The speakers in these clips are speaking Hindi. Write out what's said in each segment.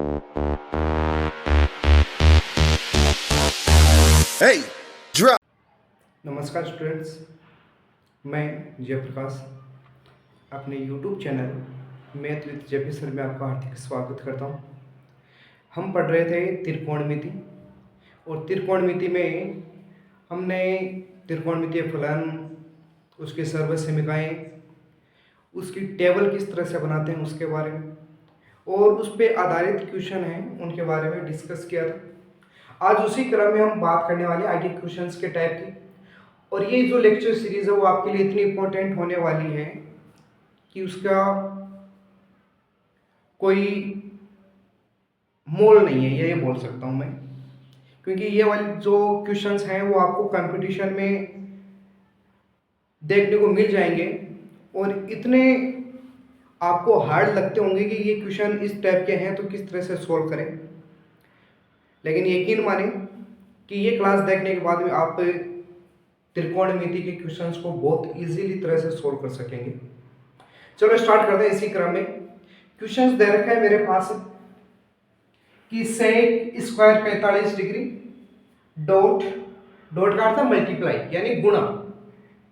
Hey, drop. नमस्कार स्टूडेंट्स, मैं जयप्रकाश अपने YouTube channel math with JP sir में आपका हार्दिक स्वागत करता हूं। हम पढ़ रहे थे त्रिकोणमिति और त्रिकोणमिति में हमने त्रिकोणमितीय फलन, उसके सर्वसमीकाएँ, उसकी टेबल किस तरह से बनाते हैं उसके बारे में और उस पर आधारित क्वेश्चन हैं उनके बारे में डिस्कस किया था। आज उसी क्रम में हम बात करने वाले आगे क्वेश्चंस के टाइप की, और ये जो लेक्चर सीरीज है वो आपके लिए इतनी इम्पोर्टेंट होने वाली है कि उसका कोई मोल नहीं है, ये बोल सकता हूँ मैं, क्योंकि ये वाले जो क्वेश्चंस हैं वो आपको कंपटीशन में देखने को मिल जाएंगे और इतने आपको हार्ड लगते होंगे कि ये क्वेश्चन इस टाइप के हैं तो किस तरह से सॉल्व करें। लेकिन यकीन माने कि ये क्लास देखने के बाद में आप त्रिकोणमिति के क्वेश्चंस को बहुत इजीली तरह से सॉल्व कर सकेंगे। चलो स्टार्ट करते हैं इसी क्रम में। क्वेश्चंस दे रखा है मेरे पास कि sec square 45 degree dot dot का अर्थ है मल्टीप्लाई यानी गुणा,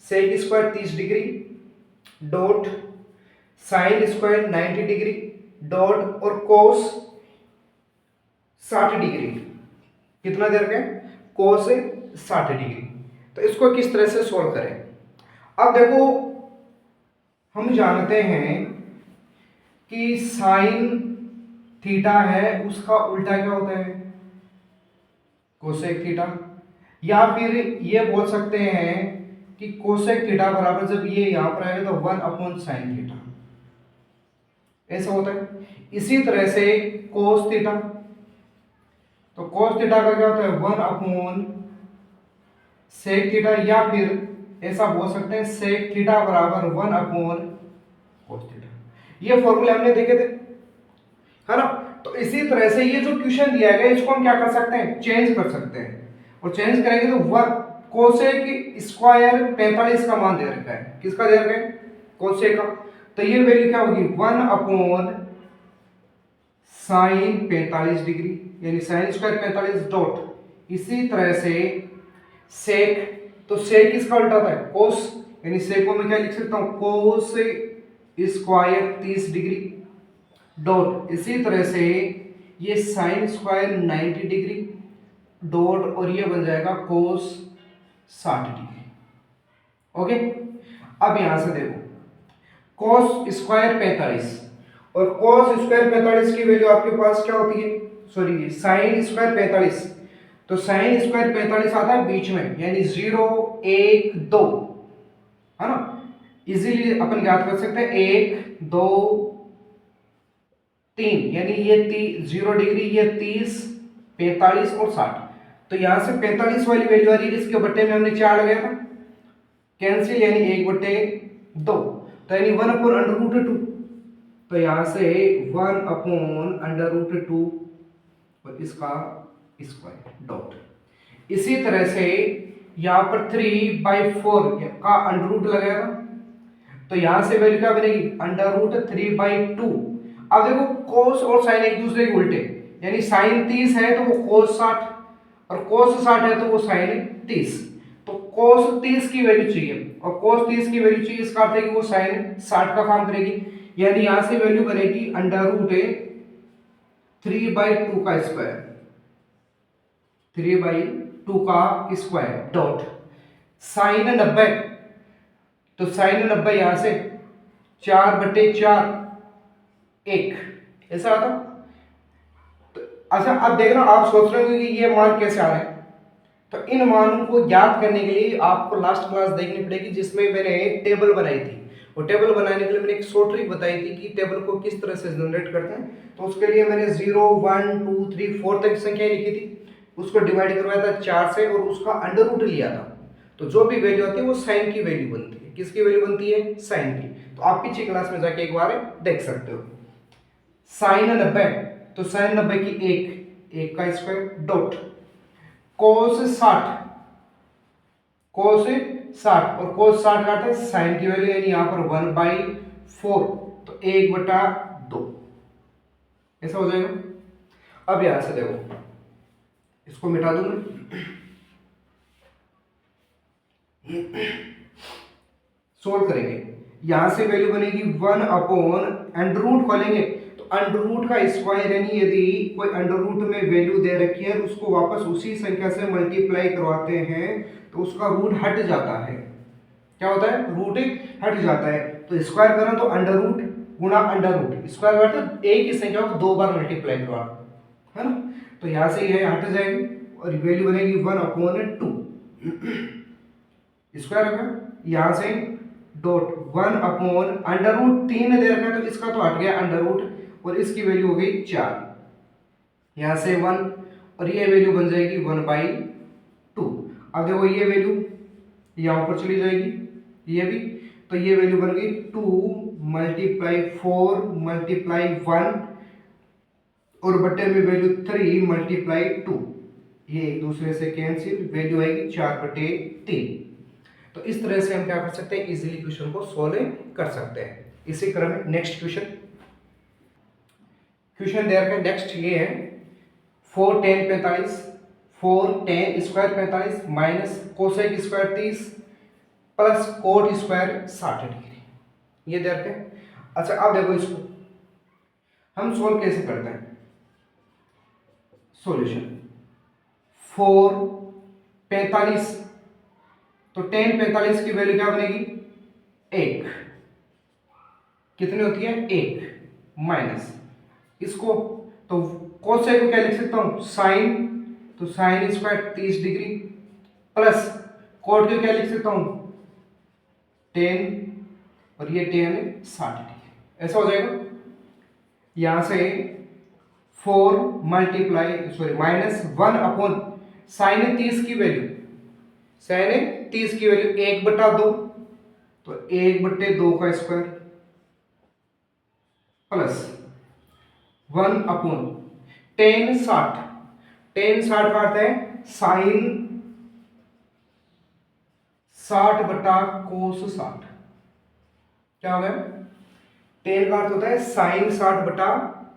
sec square 30 degree dot sine square 90 degree dot और कोस 60 डिग्री। कितना दे रखा है? Cos 60 degree. तो इसको किस तरह से सॉल्व करें? अब देखो, हम जानते हैं कि साइन थीटा है उसका उल्टा क्या होता है? Cosec theta. या फिर ये बोल सकते हैं कि कोसेक थीटा बराबर जब ये यहां पर आएगा तो 1/sin थीटा, ऐसा होता है। इसी तरह से कोस थीटा, तो कोस थीटा का क्या होता है? 1/sec थीटा, या फिर ऐसा बोल सकते हैं sec थीटा बराबर 1/cos थीटा। ये फॉर्मूले हमने देखे थे, है ना? तो इसी तरह से ये जो क्वेश्चन दिया गया इसको हम क्या कर सकते हैं? चेंज कर सकते हैं, और चेंज करेंगे तो कोसेक स्क्वायर 45 का मान दे रखा है। किसका दे रखा है? कोसेक का। तो ये वैल्यू क्या होगी? 1/sin 45 डिग्री यानी साइन स्क्वायर 45 डॉट, इसी तरह से सेक, तो सेक किसका उल्टा होता है? कोस, यानी सेक को मैं क्या लिख सकता हूं? कोस स्क्वायर 30 डिग्री डॉट, इसी तरह से ये साइन स्क्वायर 90 डिग्री डॉट, और ये बन जाएगा कोस 60 डिग्री। ओके, अब यहां से देखो, कोस स्क्वायर 45 और कोस स्क्वायर 45 की वैल्यू आपके पास क्या होती है? सॉरी, साइन स्क्वायर 45, तो साइन स्क्वायर 45 आता है बीच में यानी 0 1 2, है ना? इजीली अपन याद कर सकते हैं 1 2 3, यानी ये 0 डिग्री, ये 30 45 और 60। तो यहां से 45 वाली वैल्यू आ रही है, इसके बट्टे में हमने 4 लगाया था, कैंसिल यानी 1/2, तो यानी 1/√2। तो यहां से 1/√2 और इसका स्क्वायर डॉट। इसी तरह से यहां पर 3/4 का अंडर रूट लगाया था, तो यहां से वैल्यू क्या बनेगी? √3/2। अब देखो, कोस और साइन एक दूसरे के उल्टे, यानी साइन 30 है तो वो कोस 60, और कोस 60 है तो वो साइन 30। तो कोस 30 की वैल्यू चाहिए और कोस 30 की वैल्यू चाहिए, इसका अर्थ है कि वो साइन 60 का काम करेगी, यानी यहां से वैल्यू बनेगी √3/2 का स्क्वायर, 3/2 का स्क्वायर डॉट साइन 90, तो साइन 90 यहां से 4/4 1, ऐसा आता। तो अच्छा, अब देखना, आप सोच रहे होंगे कि ये मान कैसे आ रहे हैं, तो इन मानों को ज्ञात करने के लिए आपको लास्ट क्लास देखनी पड़ेगी जिसमें मैंने टेबल बनाई थी, और टेबल बनाने के लिए मैंने एक शॉर्ट ट्रिक बताई थी कि टेबल को किस तरह से जनरेट करते हैं। तो उसके लिए मैंने 0 1 2 3 4 तक संख्याएं लिखी थी, उसको डिवाइड करवाया था 4 से और उसका अंडर रूट लिया था। तो जो भी वैल्यू आती है वो साइन की वैल्यू बनती है। किसकी वैल्यू बनती है? साइन की। तो आप पीछे क्लास में जाके एक बार देख सकते हो। साइन 90, तो साइन 90 की 1 का स्क्वायर डॉट कोस 60, कोस 60, और कोस 60 का अर्थ है साइन की वैल्यू, यानी यहां पर 1/4, तो 1/2, ऐसा हो जाएगा। अब यहां से देखो, इसको मिटा दूं मैं, सोल्व करेंगे। यहां से वैल्यू बनेगी 1 अपॉन अंडर रूट खोलेंगे तो अंडर रूट का स्क्वायर, यानी यदि कोई अंडर रूट में वैल्यू दे रखी है उसको वापस उसी संख्या से मल्टीप्लाई करवाते हैं तो उसका रूट हट जाता है। क्या होता है? रूट हट जाता है। तो स्क्वायर करो तो अंडर रूट गुणा अंडर रूट, स्क्वायर मतलब एक ही संख्या को दो बार मल्टीप्लाई करवा, है ना। तो यहां से यह हट जाएगी और वैल्यू बनेगी 1 अपॉन 2 स्क्वायर होगा। यहां से डॉट 1 अपॉन अंडर रूट 3 दे रखा है तो इसका तो हट गया अंडर रूट और इसकी वैल्यू हो गई 4, यहां से 1 और ये वैल्यू बन जाएगी 1/2। अब देखो ये वैल्यू यहां पर चली जाएगी, ये भी, तो ये वैल्यू बन गई 2 मल्टीप्लाई 4 मल्टीप्लाई 1 और बट्टे में वैल्यू 3 मल्टीप्लाई 2, ये एक दूसरे से कैंसिल, वैल्यू आएगी 4/3। तो इस तरह से हम क्या कर सकते हैं, इजीली क्वेश्चन को सोल्व कर सकते हैं। इसी क्रम में नेक्स्ट क्वेश्चन देयर का नेक्स्ट ये है 4 tan 45, 4 tan square 45 minus cosec square 30 plus coat square 60 degree, ये देयर का। अच्छा अब देखो इसको हम सोल्व कैसे करते हैं। सॉल्यूशन 4 45, तो tan 45 की वैल्यू क्या बनेगी 1, कितनी होती है 1, माइनस इसको तो कोसेक को क्या लिख सकता हूं साइन, तो sine square 30 degree plus coat को क्या लिख सकता हूं tan और ये tan 60 डिग्री, ऐसा हो जाएगा। यहां से 4 माइनस 1 अपॉन साइन 30 की वैल्यू, साइन 30 की वैल्यू 1/2, तो 1/2 का square plus 1 upon tan 60, tan 60 का अर्थ है साइन 60 बटा कोस 60, क्या हो गया, tan का अर्थ होता है साइन 60 बटा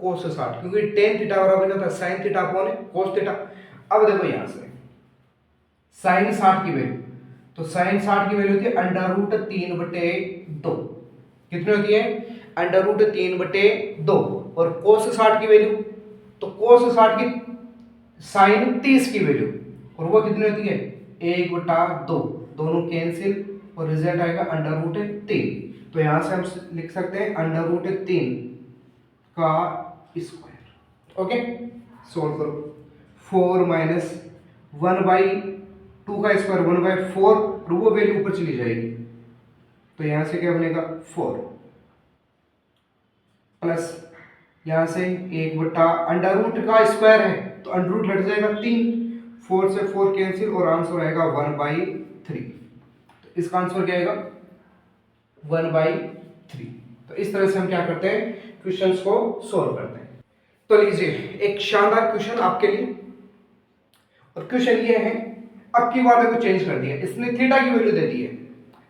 कोस 60, क्योंकि tan थीटा बराबर क्या होता है sine theta upon cos theta. अब देखो यहां से साइन 60 की वैल्यू, तो साइन 60 की वैल्यू होती है अंडर रूट 3/2, कितनी होती है अंडर रूट 3/2, और कोस 60 की वैल्यू, तो कोस 60 की साइन 30 की वैल्यू और वो कितनी होती है 1/2, दोनों कैंसिल और रिजल्ट आएगा अंडर रूट 3। तो यहां से हम लिख सकते हैं अंडर रूट 3 का स्क्वायर। ओके सोल्व करो, 4 माइनस 1/2 का स्क्वायर 1/4 और वो वैल्यू ऊपर चली जाएगी, तो यहां से क्या बनेगा 4 प्लस यहां से 1 अंडर रूट का स्क्वायर है तो अंडर रूट हट जाएगा 3, 4 से 4 कैंसिल और आंसर आएगा 1/3। तो इसका आंसर क्या आएगा 1/3। तो इस तरह से हम क्या करते हैं क्वेश्चंस को सॉल्व करते हैं। तो लीजिए एक शानदार क्वेश्चन आपके लिए, और क्वेश्चन ये है, अब की बार को चेंज कर दिया, इसने थीटा की वैल्यू दे दी है,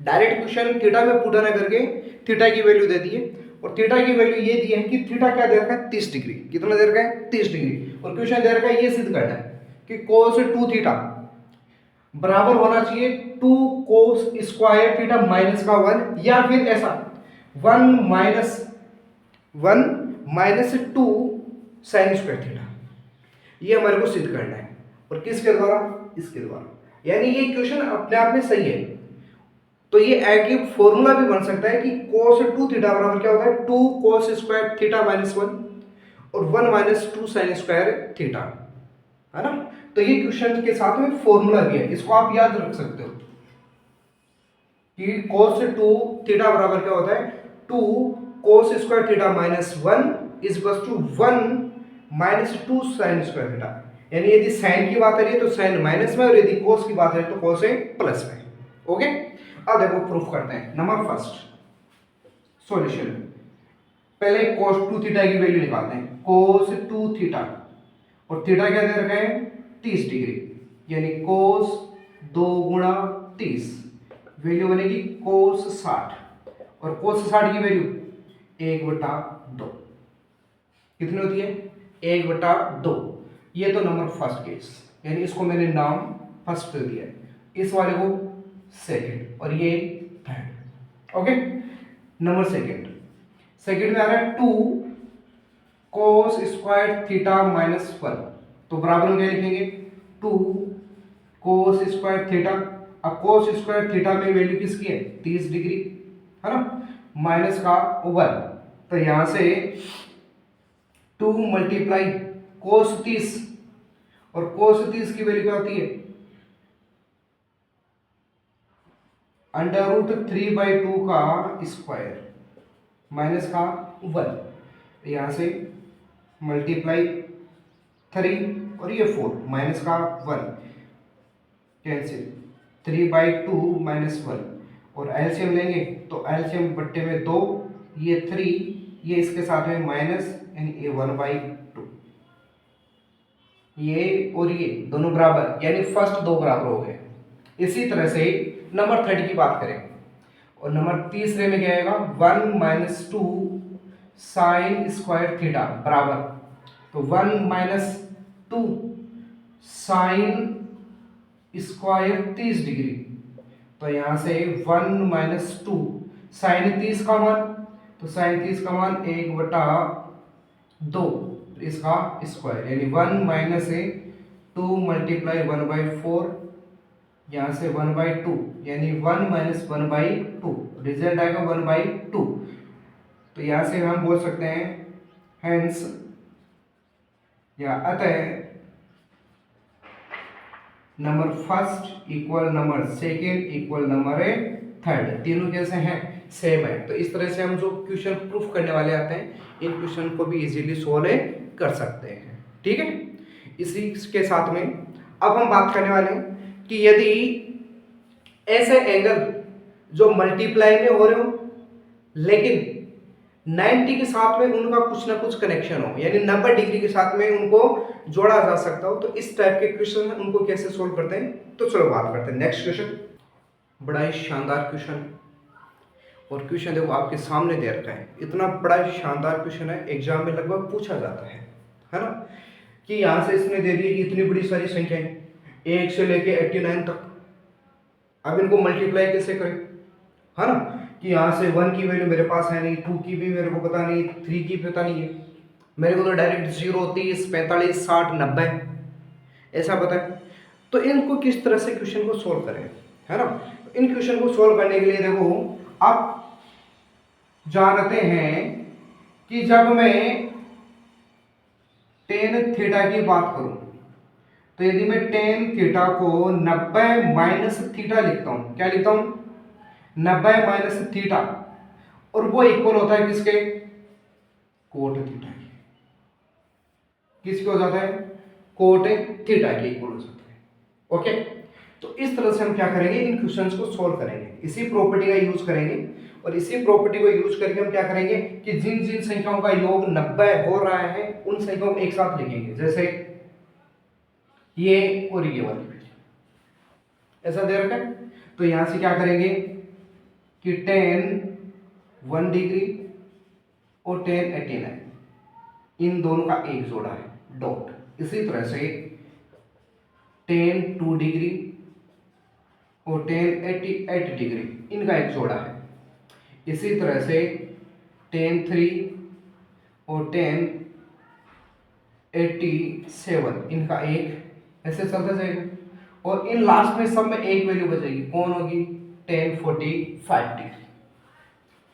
डायरेक्ट क्वेश्चन थीटा में पुट ना करके थीटा की वैल्यू दे दी है, और थीटा की वैल्यू ये दी है कि थीटा क्या दे रखा है 30 डिग्री, कितना दे रखा है 30 डिग्री, और क्वेश्चन दे रखा है ये सिद्ध करना है कि cos 2 थीटा बराबर होना चाहिए 2 cos स्क्वायर थीटा माइनस का 1, या फिर ऐसा 1 माइनस 2 साइन स्क्वायर थीटा, ये हमारे को सिद्ध करना है। और किसके द्वारा, इसके द्वारा, यानी ये क्वेश्चन अपने आप में सही है। तो ये एक फॉर्मूला भी बन सकता है कि cos 2 थीटा बराबर क्या होता है 2 cos स्क्वायर थीटा माइनस 1 और 1 माइनस 2 साइन स्क्वायर थीटा, है ना। तो ये क्वेश्चन के साथ में फॉर्मूला भी है, इसको आप याद रख सकते हो कि cos 2 थीटा बराबर क्या होता है 2 cos square theta minus 1 is equal to 1 minus 2 sine square theta, यानी यदि साइन की बात आ रही है तो साइन माइनस में और यदि cos की बात है तो cos है प्लस में। ओके अब देखो प्रूफ करते हैं। नंबर फर्स्ट सॉल्यूशन, पहले cos 2 थीटा की वैल्यू निकालते हैं, cos 2 थीटा और थीटा क्या दे रखा है 30 डिग्री, यानी cos 2 गुणा 30, वैल्यू बनेगी cos 60 और cos 60 की वैल्यू 1/2, कितनी होती है 1/2। ये तो नंबर फर्स्ट केस, यानी इसको मैंने नाम फर्स्ट कर दिया, इस वाले को सेकंड और ये थर्ड। ओके, नंबर सेकंड में आ रहा है 2 cos स्क्वायर थीटा माइनस 1। तो बराबर में क्या लिखेंगे, 2 cos स्क्वायर थीटा। अब cos स्क्वायर थीटा में वैल्यू किसकी है, 30 डिग्री, है ना, माइनस का 1। तो यहां से 2 मल्टीप्लाई cos 30, और cos 30 की वैल्यू क्या होती है, √3/2 का स्क्वायर माइनस का 1। यहां से मल्टीप्लाई 3 और ये 4 माइनस का 1 कैंसिल, 3/2 माइनस 1, और एलसीएम लेंगे तो एलसीएम बट्टे में 2, ये 3, ये इसके साथ में माइनस, यानी ये 1/2, ये और ये दोनों बराबर, यानी फर्स्ट दो बराबर हो गए। इसी तरह से नंबर थर्ड की बात करें, और नंबर तीसरे में क्या आएगा, 1 - 2 साइन स्क्वायर थीटा बराबर, तो 1 - 2 साइन स्क्वायर 30 डिग्री। तो यहां से 1 - 2 साइन 30 का मान, तो साइन 30 का मान 1/2 इसका स्क्वायर, यानी 1 - 2 मल्टीप्लाई 1/4, यहाँ से 1/2, यानी 1 - 1/2, रिजल्ट आएगा 1/2। तो यहाँ से हम बोल सकते हैं हेंस या अतः number first equal number second equal number third, तीनों कैसे हैं, सेम है। तो इस तरह से हम जो क्वेश्चन प्रूफ करने वाले आते हैं, इन क्वेश्चन को भी इजीली सोल्व कर सकते हैं। ठीक है, इसी के साथ में अब हम बात करने वाले हैं कि यदि ऐसे एंगल जो मल्टीप्लाई में हो रहे हो लेकिन 90 के साथ में उनका कुछ ना कुछ कनेक्शन हो, यानी 90 डिग्री के साथ में उनको जोड़ा जा सकता हो, तो इस टाइप के क्वेश्चन उनको कैसे सोल्व करते हैं, तो चलो बात करते हैं। नेक्स्ट क्वेश्चन बड़ा ही शानदार क्वेश्चन, और क्वेश्चन देखो आपके सामने दे रखा है, इतना बड़ा शानदार क्वेश्चन है, एग्जाम में लगभग पूछा जाता है ना, कि यहाँ से इसने दे दी इतनी बड़ी सारी संख्याएं 1 से लेके 89 तक, अब इनको मल्टीप्लाई कैसे करें, है ना, कि यहाँ से 1 की वैल्यू मेरे पास है नहीं, 2 की भी मेरे को पता नहीं, 3 की पता नहीं है, मेरे को तो डायरेक्ट 0, 30, 45, 60, 90 ऐसा पता है। तो इनको किस तरह से क्वेश्चन को सोल्व करें, है ना। इन क्वेश्चन को सोल्व करने के लिए देखो, आप जानते हैं कि जब मैं टेन थीटा की बात करूं, तो यदि मैं टेन थीटा को 90 माइनस थीटा लिखता हूं, क्या लिखता हूं, 90 माइनस थीटा, और वो इक्वल होता है किसके, कोट थीटा के, किसके हो जाता है, कोट थीटा के इक्वल हो जाता है। ओके, तो इस तरह से हम क्या करेंगे, इन क्वेश्चंस को सोल्व करेंगे, इसी प्रॉपर्टी का यूज करेंगे, और इसी प्रॉपर्टी को यूज करके हम क्या करेंगे कि जिन जिन संख्याओं का योग 90 हो रहा है उन संख्याओं को एक साथ लिखेंगे, जैसे ये और ये वाली, ऐसा दे रखा है। तो यहां से क्या करेंगे कि 10 1 डिग्री और 10 89, इन दोनों का एक जोड़ा है डॉट। इसी तरह से 10 2 डिग्री और 10 88 डिग्री, इनका एक जोड़ा है। इसी तरह से 10 3 और 10 87, इनका एक, ऐसे चलता जाएगा, और इन लास्ट में सब में एक वैल्यू बचेगी, कौन होगी, 10 45 डिग्री।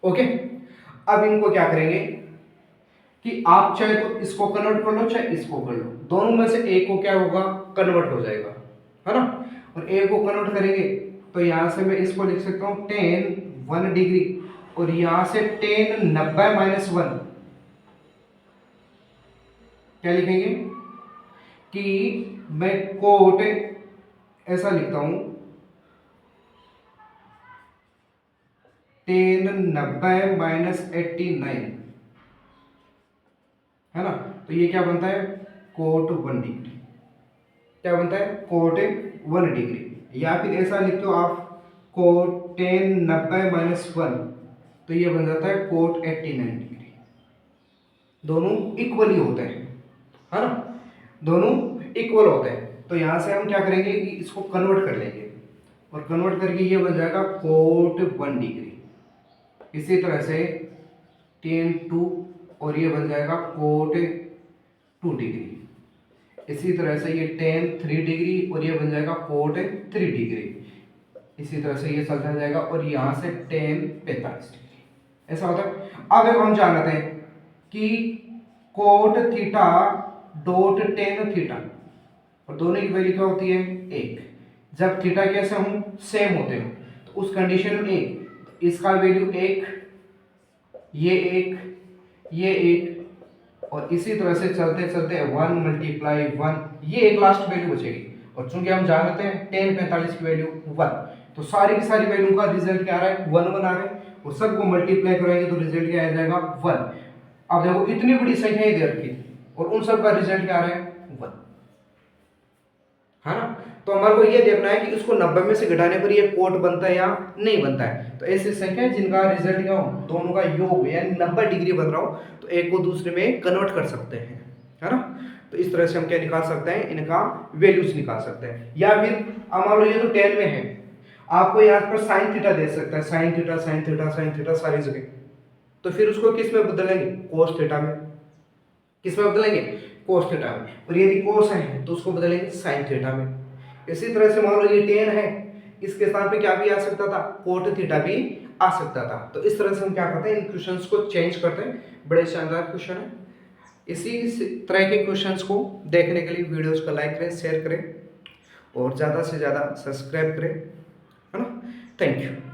ओके, अब इनको क्या करेंगे कि आप चाहे तो इसको कन्वर्ट कर लो, चाहे इसको कर लो, दोनों में से एक को क्या होगा, कन्वर्ट हो जाएगा, है ना, और एक को कन्वर्ट करेंगे तो यहां से मैं इसको लिख सकता हूं 10 1 डिग्री, और यहां से 10 90 माइनस 1, क्या लिखेंगे कि मैं कोट ऐसा लिखता हूं 10 90 माइनस 89, है ना, तो ये क्या बनता है, कोट 1 डिग्री, क्या बनता है, कोट 1 डिग्री। या फिर ऐसा लिखते हो आप कोट 10 90 माइनस 1, तो ये बन जाता है कोट 89 डिग्री, दोनों इक्वली होते हैं। है ना, दोनों इक्वल होते हैं। तो यहाँ से हम क्या करेंगे कि इसको कन्वर्ट कर लेंगे, और कन्वर्ट करके ये बन जाएगा कोट 1 डिग्री। इसी तरह से tan 2 और ये बन जाएगा कोट 2 डिग्री। इसी तरह से ये tan 3 डिग्री और ये बन जाएगा कोट 3 डिग्री। इसी तरह से ये चलता जाएगा और यहाँ से tan 45 डिग्री, ऐसा होता है। अब एक हम जानते हैं कि cot theta dot tan theta, और दोनों की वैल्यू क्या होती है, 1। जब थीटा कैसे हम सेम होते हैं तो उस कंडीशन में 1, इसका वैल्यू 1, ये 1, ये 1, और इसी तरह से चलते चलते 1 मल्टीप्लाई 1, ये एक लास्ट वैल्यू बचेगी। और चूंकि हम जानते हैं tan 45 की वैल्यू 1, तो सारी की सारी वैल्यू का रिजल्ट क्या आ रहा है, 1 1 आ रहा है, और सबको मल्टीप्लाई करेंगे तो रिजल्ट क्या आ जाएगा, 1। अब देखो इतनी बड़ी संख्या दे रखी और उन सब का रिजल्ट क्या आ रहा है, 1, है ना। तो हमारे को ये देखना है कि इसको 90 में से घटाने पर ये कोट बनता है या नहीं बनता है। तो ऐसी संख्या जिनका रिजल्ट क्या हो, दोनों का योग यानी 90 डिग्री बन रहा हो, तो एक को दूसरे में कन्वर्ट कर सकते हैं, है ना। तो इस तरह से हम क्या निकाल सकते हैं, इनका वैल्यूज निकाल सकते हैं। या फिर मान लो ये तो 10 में है, आपको यहाँ पर साइन थीटा दे सकता है, sine theta sine theta sine theta सारी जगह, तो फिर उसको किस में बदलेंगे, कोस थीटा में। किस में बदलेंगे, कोस थीटा में। और यदि कोस है तो उसको बदलेंगे साइन थीटा में। इसी तरह से मान लो ये टेन है, इसके स्थान पे क्या भी आ सकता था, कोट थीटा भी आ सकता था। तो इस तरह से हम क्या करते हैं, इन क्वेश्चंस को चेंज करते हैं। बड़े शानदार क्वेश्चन है। इसी तरह के क्वेश्चंस को देखने के लिए वीडियोस को लाइक करें, शेयर करें और ज़्यादा से ज़्यादा सब्सक्राइब करें, है ना। Thank you.